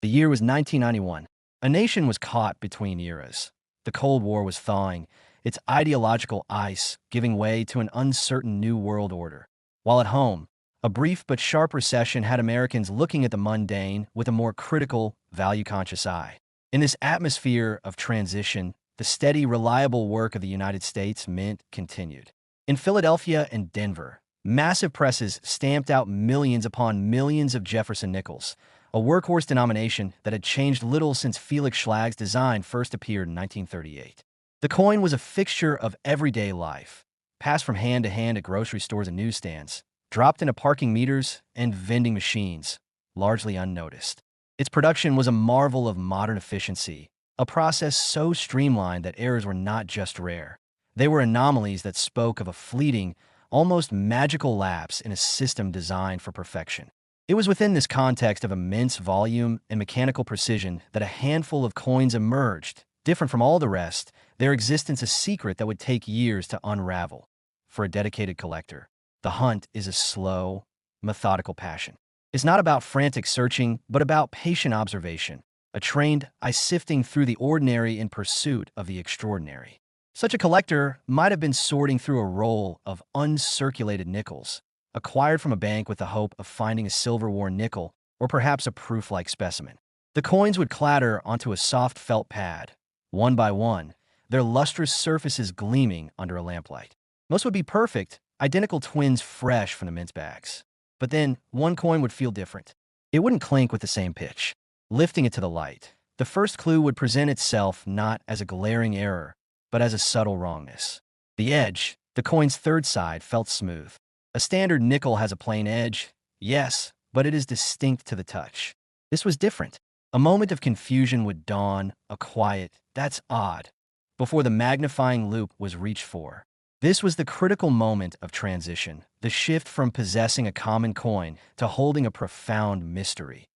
The year was 1991. A nation was caught between eras. The Cold War was thawing, its ideological ice giving way to an uncertain new world order. While at home, a brief but sharp recession had Americans looking at the mundane with a more critical, value-conscious eye. In this atmosphere of transition, the steady, reliable work of the United States Mint continued. In Philadelphia and Denver, massive presses stamped out millions upon millions of Jefferson nickels, a workhorse denomination that had changed little since Felix Schlagg's design first appeared in 1938. The coin was a fixture of everyday life, passed from hand to hand at grocery stores and newsstands, dropped into parking meters and vending machines, largely unnoticed. Its production was a marvel of modern efficiency, a process so streamlined that errors were not just rare. They were anomalies that spoke of a fleeting, almost magical lapse in a system designed for perfection. It was within this context of immense volume and mechanical precision that a handful of coins emerged, different from all the rest, their existence a secret that would take years to unravel. For a dedicated collector, the hunt is a slow, methodical passion. It's not about frantic searching, but about patient observation, a trained eye sifting through the ordinary in pursuit of the extraordinary. Such a collector might have been sorting through a roll of uncirculated nickels, acquired from a bank with the hope of finding a silver-worn nickel or perhaps a proof-like specimen. The coins would clatter onto a soft felt pad, one by one, their lustrous surfaces gleaming under a lamplight. Most would be perfect, identical twins fresh from the mint bags. But then, one coin would feel different. It wouldn't clink with the same pitch. Lifting it to the light, the first clue would present itself not as a glaring error, but as a subtle wrongness. The edge, the coin's third side, felt smooth. A standard nickel has a plain edge, yes, but it is distinct to the touch. This was different. A moment of confusion would dawn, a quiet, "That's odd," before the magnifying loupe was reached for. This was the critical moment of transition, the shift from possessing a common coin to holding a profound mystery.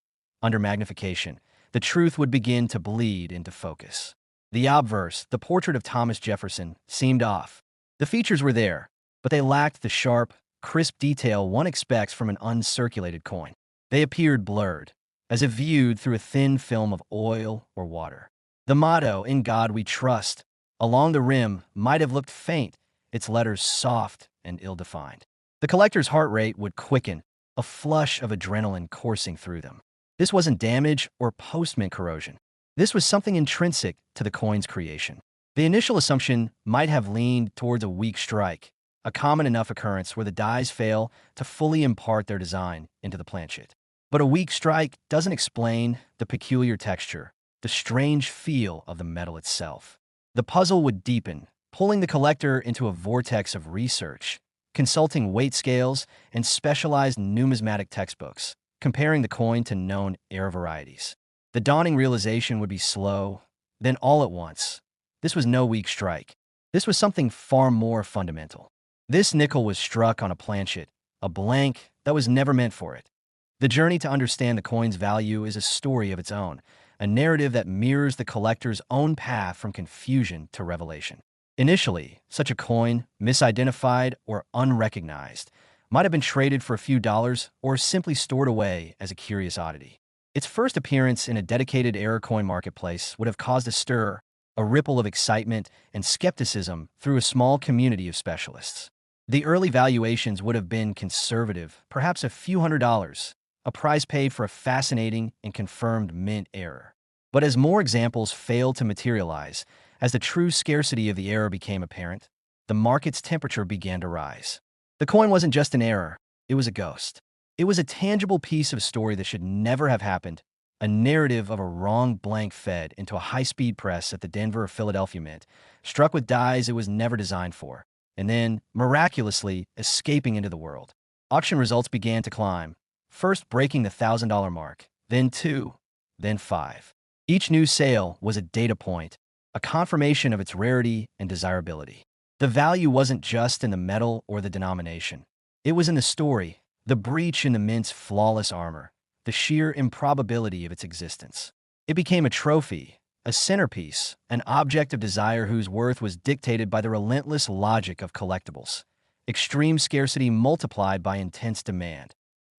Under magnification, the truth would begin to bleed into focus. The obverse, the portrait of Thomas Jefferson, seemed off. The features were there, but they lacked the sharp, crisp detail one expects from an uncirculated coin. They appeared blurred, as if viewed through a thin film of oil or water. The motto, "In God We Trust," along the rim might have looked faint, its letters soft and ill-defined. The collector's heart rate would quicken, a flush of adrenaline coursing through them. This wasn't damage or post-mint corrosion. This was something intrinsic to the coin's creation. The initial assumption might have leaned towards a weak strike, a common enough occurrence where the dies fail to fully impart their design into the planchet. But a weak strike doesn't explain the peculiar texture, the strange feel of the metal itself. The puzzle would deepen, pulling the collector into a vortex of research, consulting weight scales and specialized numismatic textbooks, comparing the coin to known air varieties. The dawning realization would be slow, then all at once. This was no weak strike. This was something far more fundamental. This nickel was struck on a planchet, a blank that was never meant for it. The journey to understand the coin's value is a story of its own, a narrative that mirrors the collector's own path from confusion to revelation. Initially, such a coin, misidentified or unrecognized, might have been traded for a few dollars or simply stored away as a curious oddity. Its first appearance in a dedicated error coin marketplace would have caused a stir, a ripple of excitement and skepticism through a small community of specialists. The early valuations would have been conservative, perhaps a few $100s, a price paid for a fascinating and confirmed mint error. But as more examples failed to materialize, as the true scarcity of the error became apparent, the market's temperature began to rise. The coin wasn't just an error, it was a ghost. It was a tangible piece of story that should never have happened, a narrative of a wrong blank fed into a high-speed press at the Denver or Philadelphia Mint, struck with dies it was never designed for, and then, miraculously, escaping into the world. Auction results began to climb, first breaking the $1,000 mark, then 2, then 5. Each new sale was a data point, a confirmation of its rarity and desirability. The value wasn't just in the metal or the denomination. It was in the story, the breach in the mint's flawless armor, the sheer improbability of its existence. It became a trophy, a centerpiece, an object of desire whose worth was dictated by the relentless logic of collectibles. Extreme scarcity multiplied by intense demand.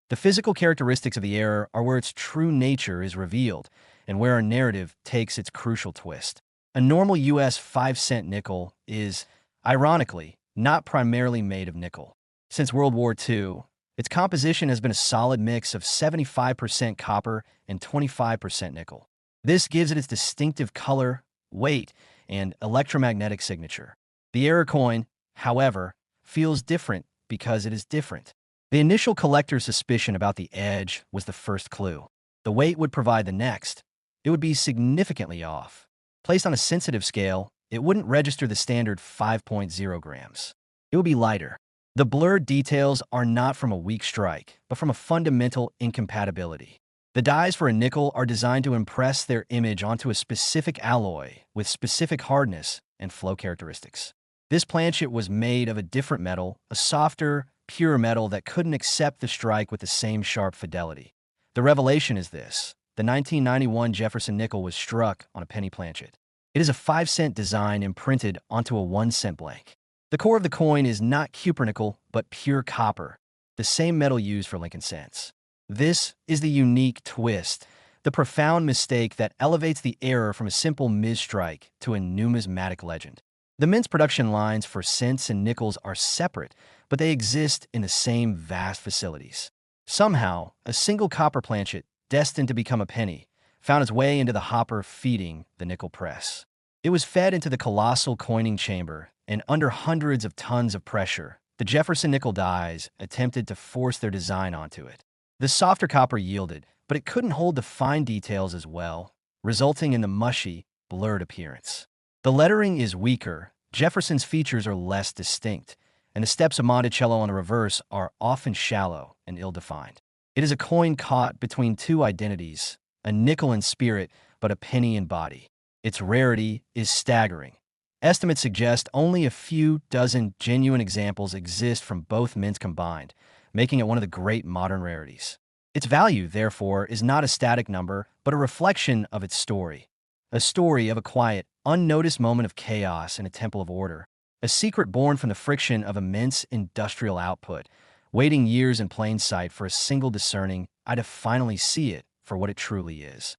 The physical characteristics of the error are where its true nature is revealed and where our narrative takes its crucial twist. A normal US 5-cent nickel is, ironically, not primarily made of nickel. Since World War II, its composition has been a solid mix of 75% copper and 25% nickel. This gives it its distinctive color, weight, and electromagnetic signature. The error coin, however, feels different because it is different. The initial collector's suspicion about the edge was the first clue. The weight would provide the next. It would be significantly off. Placed on a sensitive scale, it wouldn't register the standard 5.0 grams. It would be lighter. The blurred details are not from a weak strike, but from a fundamental incompatibility. The dies for a nickel are designed to impress their image onto a specific alloy with specific hardness and flow characteristics. This planchet was made of a different metal, a softer, pure metal that couldn't accept the strike with the same sharp fidelity. The revelation is this: the 1991 Jefferson nickel was struck on a penny planchet. It is a 5-cent design imprinted onto a 1-cent blank. The core of the coin is not cupronickel, but pure copper, the same metal used for Lincoln cents. This is the unique twist, the profound mistake that elevates the error from a simple misstrike to a numismatic legend. The mint's production lines for cents and nickels are separate, but they exist in the same vast facilities. Somehow, a single copper planchet, destined to become a penny, found its way into the hopper feeding the nickel press. It was fed into the colossal coining chamber, and under hundreds of tons of pressure, the Jefferson nickel dies attempted to force their design onto it. The softer copper yielded, but it couldn't hold the fine details as well, resulting in the mushy, blurred appearance. The lettering is weaker, Jefferson's features are less distinct, and the steps of Monticello on the reverse are often shallow and ill-defined. It is a coin caught between two identities, a nickel in spirit, but a penny in body. Its rarity is staggering. Estimates suggest only a few dozen genuine examples exist from both mints combined, making it one of the great modern rarities. Its value, therefore, is not a static number, but a reflection of its story. A story of a quiet, unnoticed moment of chaos in a temple of order. A secret born from the friction of immense industrial output, waiting years in plain sight for a single discerning eye to finally see it for what it truly is.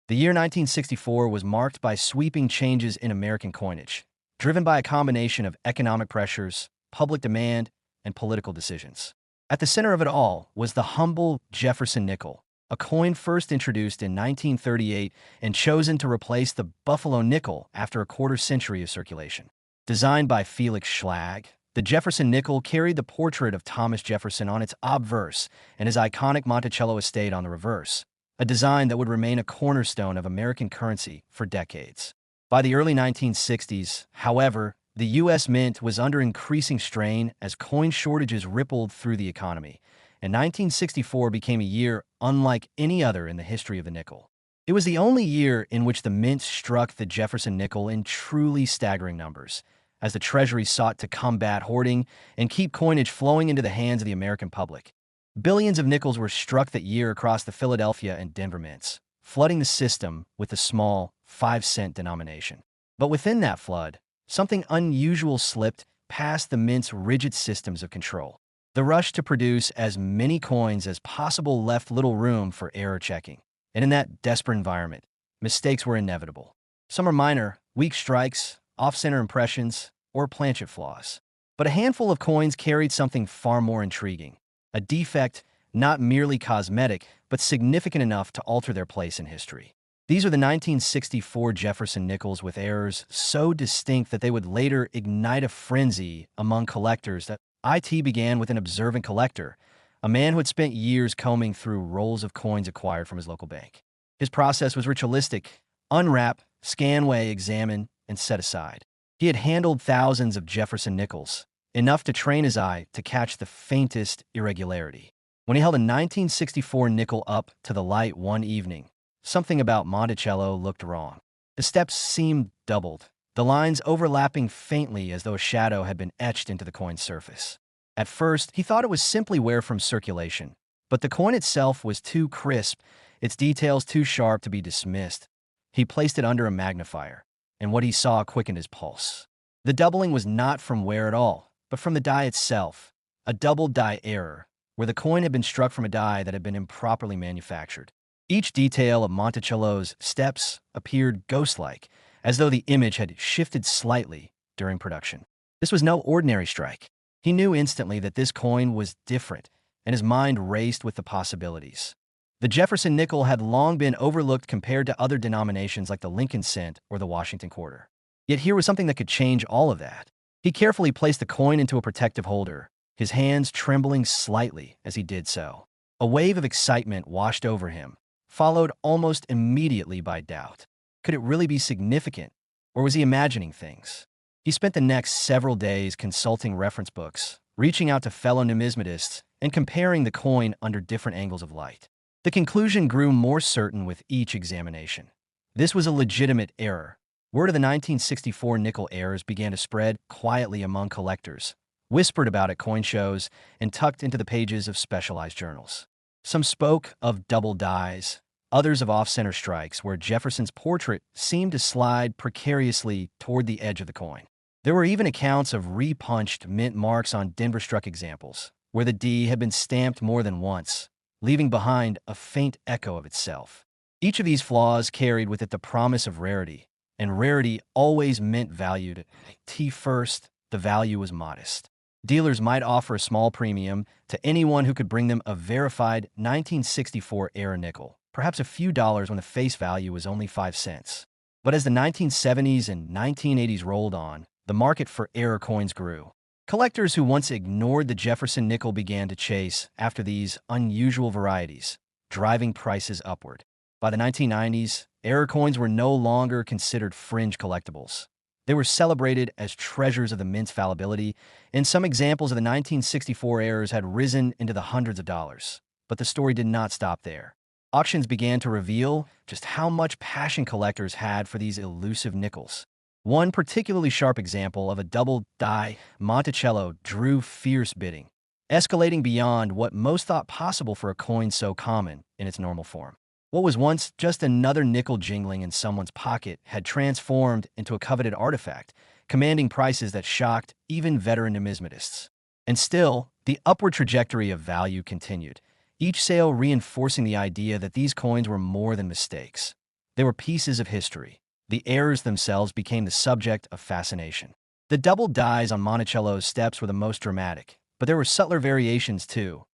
The year 1964 was marked by sweeping changes in American coinage, driven by a combination of economic pressures, public demand, and political decisions. At the center of it all was the humble Jefferson nickel, a coin first introduced in 1938 and chosen to replace the Buffalo nickel after a quarter-century of circulation. Designed by Felix Schlag, the Jefferson nickel carried the portrait of Thomas Jefferson on its obverse and his iconic Monticello estate on the reverse, a design that would remain a cornerstone of American currency for decades. By the early 1960s, however, the U.S. Mint was under increasing strain as coin shortages rippled through the economy, and 1964 became a year unlike any other in the history of the nickel. It was the only year in which the Mint struck the Jefferson nickel in truly staggering numbers, as the Treasury sought to combat hoarding and keep coinage flowing into the hands of the American public. Billions of nickels were struck that year across the Philadelphia and Denver mints, flooding the system with a small 5-cent denomination. But within that flood, something unusual slipped past the mint's rigid systems of control. The rush to produce as many coins as possible left little room for error checking. And in that desperate environment, mistakes were inevitable. Some are minor, weak strikes, off-center impressions, or planchet flaws. But a handful of coins carried something far more intriguing. A defect not merely cosmetic, but significant enough to alter their place in history. These are the 1964 Jefferson nickels with errors so distinct that they would later ignite a frenzy among collectors that it began with an observant collector, a man who had spent years combing through rolls of coins acquired from his local bank. His process was ritualistic: unwrap, scan, weigh, examine, and set aside. He had handled thousands of Jefferson nickels, enough to train his eye to catch the faintest irregularity. When he held a 1964 nickel up to the light one evening, something about Monticello looked wrong. The steps seemed doubled, the lines overlapping faintly as though a shadow had been etched into the coin's surface. At first, he thought it was simply wear from circulation, but the coin itself was too crisp, its details too sharp to be dismissed. He placed it under a magnifier, and what he saw quickened his pulse. The doubling was not from wear at all, but from the die itself, a double die error, where the coin had been struck from a die that had been improperly manufactured. Each detail of Monticello's steps appeared ghost-like, as though the image had shifted slightly during production. This was no ordinary strike. He knew instantly that this coin was different, and his mind raced with the possibilities. The Jefferson nickel had long been overlooked compared to other denominations like the Lincoln cent or the Washington quarter. Yet here was something that could change all of that. He carefully placed the coin into a protective holder, his hands trembling slightly as he did so. A wave of excitement washed over him, followed almost immediately by doubt. Could it really be significant, or was he imagining things? He spent the next several days consulting reference books, reaching out to fellow numismatists, and comparing the coin under different angles of light. The conclusion grew more certain with each examination. This was a legitimate error. Word of the 1964 nickel errors began to spread quietly among collectors, whispered about at coin shows, and tucked into the pages of specialized journals. Some spoke of double dies, others of off-center strikes where Jefferson's portrait seemed to slide precariously toward the edge of the coin. There were even accounts of repunched mint marks on Denver-struck examples, where the D had been stamped more than once, leaving behind a faint echo of itself. Each of these flaws carried with it the promise of rarity, and rarity always meant value. To T first, the value was modest. Dealers might offer a small premium to anyone who could bring them a verified 1964 era nickel, perhaps a few dollars when the face value was only 5 cents. But as the 1970s and 1980s rolled on, the market for error coins grew. Collectors who once ignored the Jefferson nickel began to chase after these unusual varieties, driving prices upward. By the 1990s, error coins were no longer considered fringe collectibles. They were celebrated as treasures of the mint's fallibility, and some examples of the 1964 errors had risen into the hundreds of dollars. But the story did not stop there. Auctions began to reveal just how much passion collectors had for these elusive nickels. One particularly sharp example of a double-die Monticello drew fierce bidding, escalating beyond what most thought possible for a coin so common in its normal form. What was once just another nickel jingling in someone's pocket had transformed into a coveted artifact, commanding prices that shocked even veteran numismatists. And still, the upward trajectory of value continued, each sale reinforcing the idea that these coins were more than mistakes. They were pieces of history. The errors themselves became the subject of fascination. The double dies on Monticello's steps were the most dramatic, but there were subtler variations too.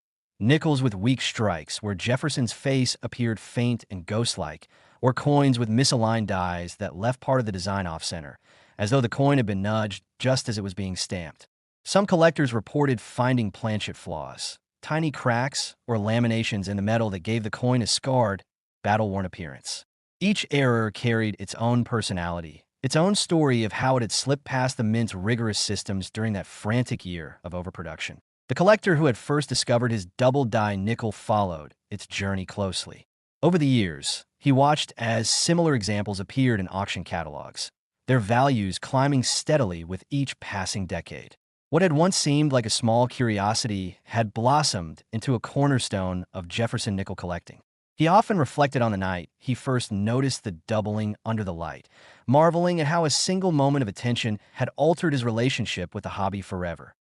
Nickels with weak strikes, where Jefferson's face appeared faint and ghost-like, or coins with misaligned dies that left part of the design off-center, as though the coin had been nudged just as it was being stamped. Some collectors reported finding planchet flaws, tiny cracks or laminations in the metal that gave the coin a scarred, battle-worn appearance. Each error carried its own personality, its own story of how it had slipped past the mint's rigorous systems during that frantic year of overproduction. The collector who had first discovered his double-die nickel followed its journey closely. Over the years, he watched as similar examples appeared in auction catalogs, their values climbing steadily with each passing decade. What had once seemed like a small curiosity had blossomed into a cornerstone of Jefferson nickel collecting. He often reflected on the night he first noticed the doubling under the light, marveling at how a single moment of attention had altered his relationship with the hobby forever.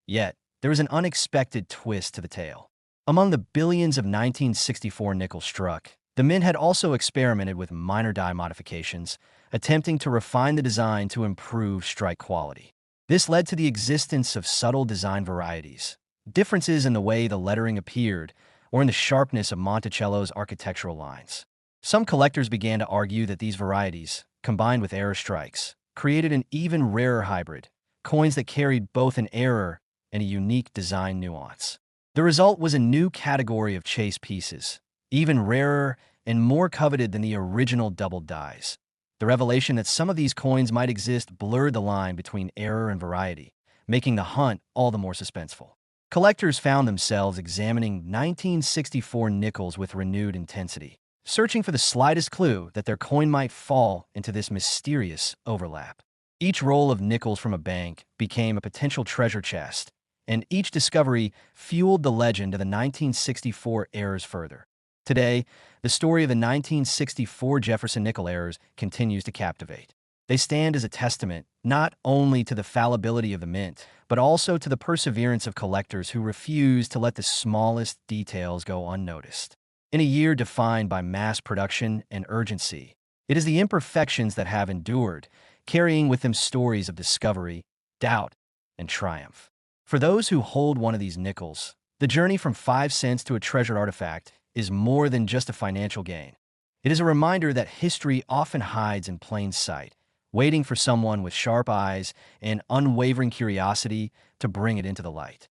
Yet, there was an unexpected twist to the tale. Among the billions of 1964 nickels struck, the mint had also experimented with minor die modifications, attempting to refine the design to improve strike quality. This led to the existence of subtle design varieties, differences in the way the lettering appeared, or in the sharpness of Monticello's architectural lines. Some collectors began to argue that these varieties, combined with error strikes, created an even rarer hybrid, coins that carried both an error and a unique design nuance. The result was a new category of chase pieces, even rarer and more coveted than the original double dies. The revelation that some of these coins might exist blurred the line between error and variety, making the hunt all the more suspenseful. Collectors found themselves examining 1964 nickels with renewed intensity, searching for the slightest clue that their coin might fall into this mysterious overlap. Each roll of nickels from a bank became a potential treasure chest, and each discovery fueled the legend of the 1964 errors further. Today, the story of the 1964 Jefferson nickel errors continues to captivate. They stand as a testament not only to the fallibility of the mint, but also to the perseverance of collectors who refuse to let the smallest details go unnoticed. In a year defined by mass production and urgency, it is the imperfections that have endured, carrying with them stories of discovery, doubt, and triumph. For those who hold one of these nickels, the journey from 5 cents to a treasured artifact is more than just a financial gain. It is a reminder that history often hides in plain sight, waiting for someone with sharp eyes and unwavering curiosity to bring it into the light.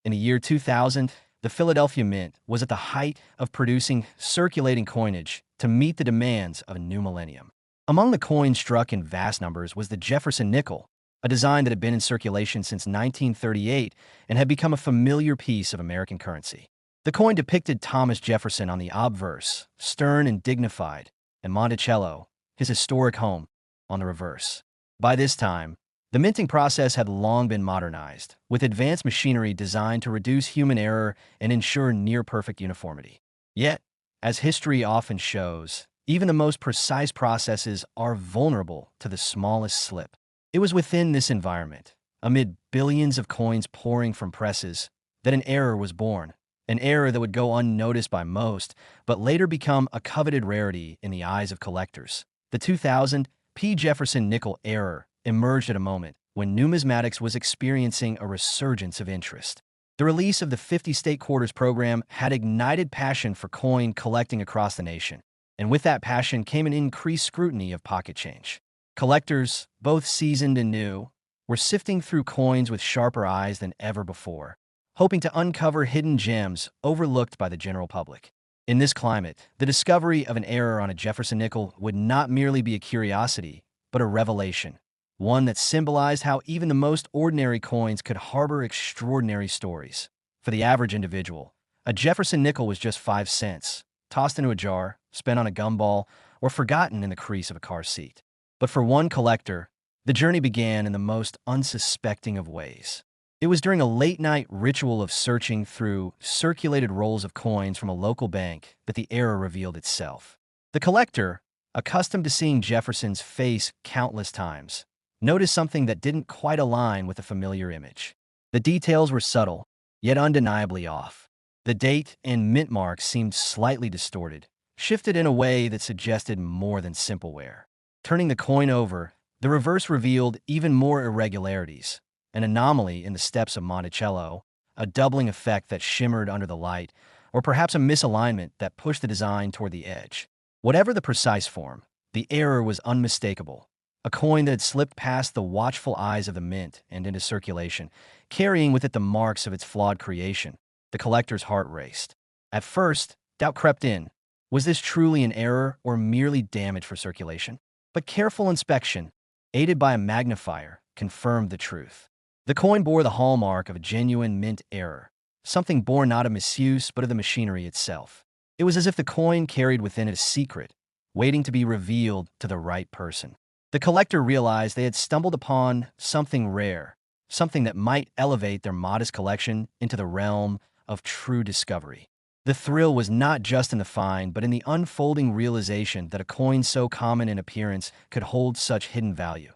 In the year 2000, the Philadelphia Mint was at the height of producing circulating coinage to meet the demands of a new millennium. Among the coins struck in vast numbers was the Jefferson nickel, a design that had been in circulation since 1938 and had become a familiar piece of American currency. The coin depicted Thomas Jefferson on the obverse, stern and dignified, and Monticello, his historic home, on the reverse. By this time, the minting process had long been modernized, with advanced machinery designed to reduce human error and ensure near-perfect uniformity. Yet, as history often shows, even the most precise processes are vulnerable to the smallest slip. It was within this environment, amid billions of coins pouring from presses, that an error was born. An error that would go unnoticed by most, but later become a coveted rarity in the eyes of collectors. The 2000 P. Jefferson nickel error emerged at a moment when numismatics was experiencing a resurgence of interest. The release of the 50 state quarters program had ignited passion for coin collecting across the nation, and with that passion came an increased scrutiny of pocket change. Collectors, both seasoned and new, were sifting through coins with sharper eyes than ever before, hoping to uncover hidden gems overlooked by the general public. In this climate, the discovery of an error on a Jefferson nickel would not merely be a curiosity, but a revelation, one that symbolized how even the most ordinary coins could harbor extraordinary stories. For the average individual, a Jefferson nickel was just 5 cents, tossed into a jar, spent on a gumball, or forgotten in the crease of a car seat. But for one collector, the journey began in the most unsuspecting of ways. It was during a late-night ritual of searching through circulated rolls of coins from a local bank that the error revealed itself. The collector, accustomed to seeing Jefferson's face countless times, noticed something that didn't quite align with the familiar image. The details were subtle, yet undeniably off. The date and mint marks seemed slightly distorted, shifted in a way that suggested more than simple wear. Turning the coin over, the reverse revealed even more irregularities. An anomaly in the steps of Monticello, a doubling effect that shimmered under the light, or perhaps a misalignment that pushed the design toward the edge. Whatever the precise form, the error was unmistakable. A coin that had slipped past the watchful eyes of the mint and into circulation, carrying with it the marks of its flawed creation. The collector's heart raced. At first, doubt crept in. Was this truly an error or merely damage for circulation? But careful inspection, aided by a magnifier, confirmed the truth. The coin bore the hallmark of a genuine mint error, something born not of misuse but of the machinery itself. It was as if the coin carried within it a secret, waiting to be revealed to the right person. The collector realized they had stumbled upon something rare, something that might elevate their modest collection into the realm of true discovery. The thrill was not just in the find, but in the unfolding realization that a coin so common in appearance could hold such hidden value.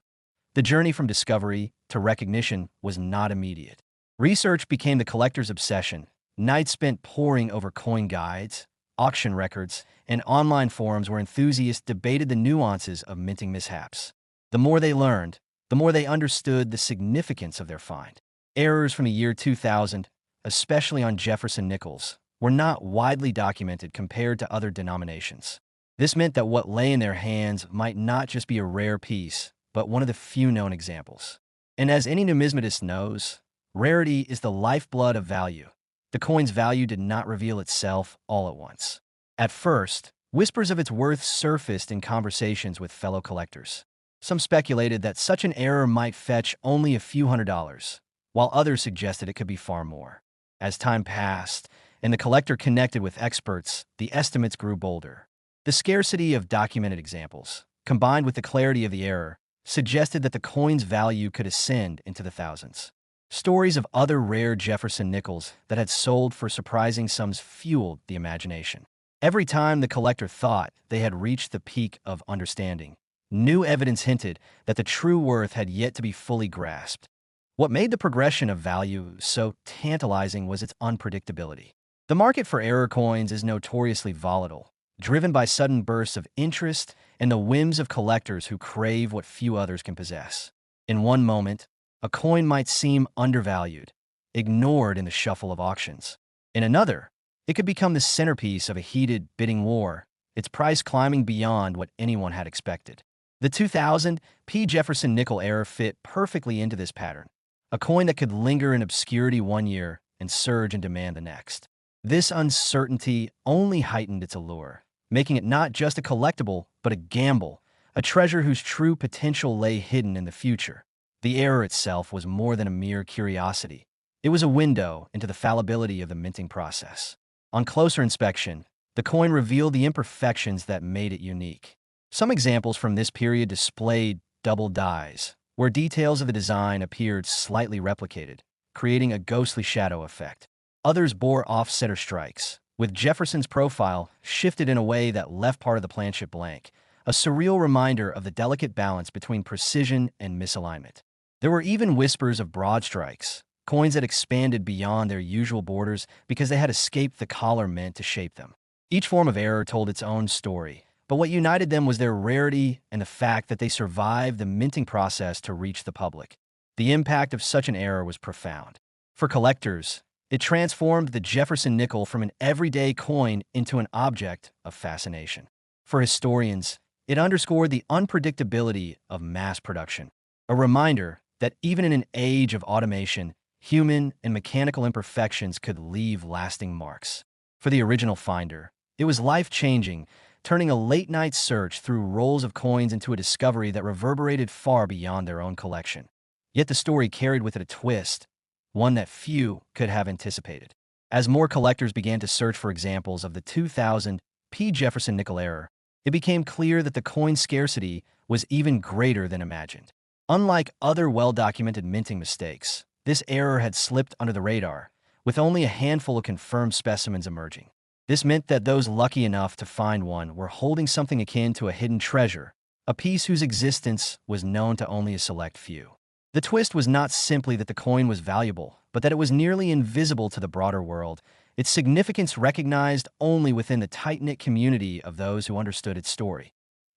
The journey from discovery to recognition was not immediate. Research became the collector's obsession, nights spent poring over coin guides, auction records, and online forums where enthusiasts debated the nuances of minting mishaps. The more they learned, the more they understood the significance of their find. Errors from the year 2000, especially on Jefferson nickels, were not widely documented compared to other denominations. This meant that what lay in their hands might not just be a rare piece, but one of the few known examples. And as any numismatist knows, rarity is the lifeblood of value. The coin's value did not reveal itself all at once. At first, whispers of its worth surfaced in conversations with fellow collectors. Some speculated that such an error might fetch only a few $100s, while others suggested it could be far more. As time passed, and the collector connected with experts, the estimates grew bolder. The scarcity of documented examples, combined with the clarity of the error, suggested that the coin's value could ascend into the thousands. Stories of other rare Jefferson nickels that had sold for surprising sums fueled the imagination. Every time the collector thought they had reached the peak of understanding, new evidence hinted that the true worth had yet to be fully grasped. What made the progression of value so tantalizing was its unpredictability. The market for error coins is notoriously volatile, driven by sudden bursts of interest and the whims of collectors who crave what few others can possess. In one moment, a coin might seem undervalued, ignored in the shuffle of auctions. In another, it could become the centerpiece of a heated bidding war, its price climbing beyond what anyone had expected. The 2000 P. Jefferson nickel era fit perfectly into this pattern, a coin that could linger in obscurity one year and surge in demand the next. This uncertainty only heightened its allure, making it not just a collectible, but a gamble, a treasure whose true potential lay hidden in the future. The error itself was more than a mere curiosity. It was a window into the fallibility of the minting process. On closer inspection, the coin revealed the imperfections that made it unique. Some examples from this period displayed double dies, where details of the design appeared slightly replicated, creating a ghostly shadow effect. Others bore off-center strikes, with Jefferson's profile shifted in a way that left part of the planchette blank, a surreal reminder of the delicate balance between precision and misalignment. There were even whispers of broad strikes, coins that expanded beyond their usual borders because they had escaped the collar meant to shape them. Each form of error told its own story, but what united them was their rarity and the fact that they survived the minting process to reach the public. The impact of such an error was profound. For collectors, it transformed the Jefferson nickel from an everyday coin into an object of fascination. For historians, it underscored the unpredictability of mass production, a reminder that even in an age of automation, human and mechanical imperfections could leave lasting marks. For the original finder, it was life-changing, turning a late-night search through rolls of coins into a discovery that reverberated far beyond their own collection. Yet the story carried with it a twist, one that few could have anticipated. As more collectors began to search for examples of the 2000 P. Jefferson nickel error, it became clear that the coin's scarcity was even greater than imagined. Unlike other well-documented minting mistakes, this error had slipped under the radar, with only a handful of confirmed specimens emerging. This meant that those lucky enough to find one were holding something akin to a hidden treasure, a piece whose existence was known to only a select few. The twist was not simply that the coin was valuable, but that it was nearly invisible to the broader world, its significance recognized only within the tight-knit community of those who understood its story.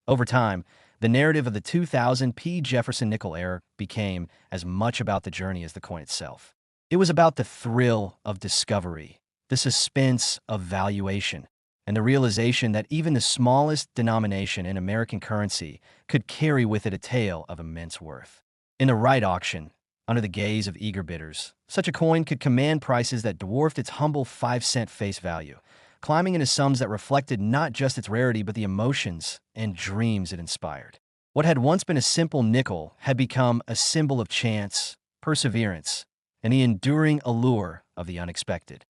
Over time, the narrative of the 2000 P. Jefferson nickel error became as much about the journey as the coin itself. It was about the thrill of discovery, the suspense of valuation, and the realization that even the smallest denomination in American currency could carry with it a tale of immense worth. In the right auction, under the gaze of eager bidders, such a coin could command prices that dwarfed its humble 5-cent face value, climbing into sums that reflected not just its rarity but the emotions and dreams it inspired. What had once been a simple nickel had become a symbol of chance, perseverance, and the enduring allure of the unexpected.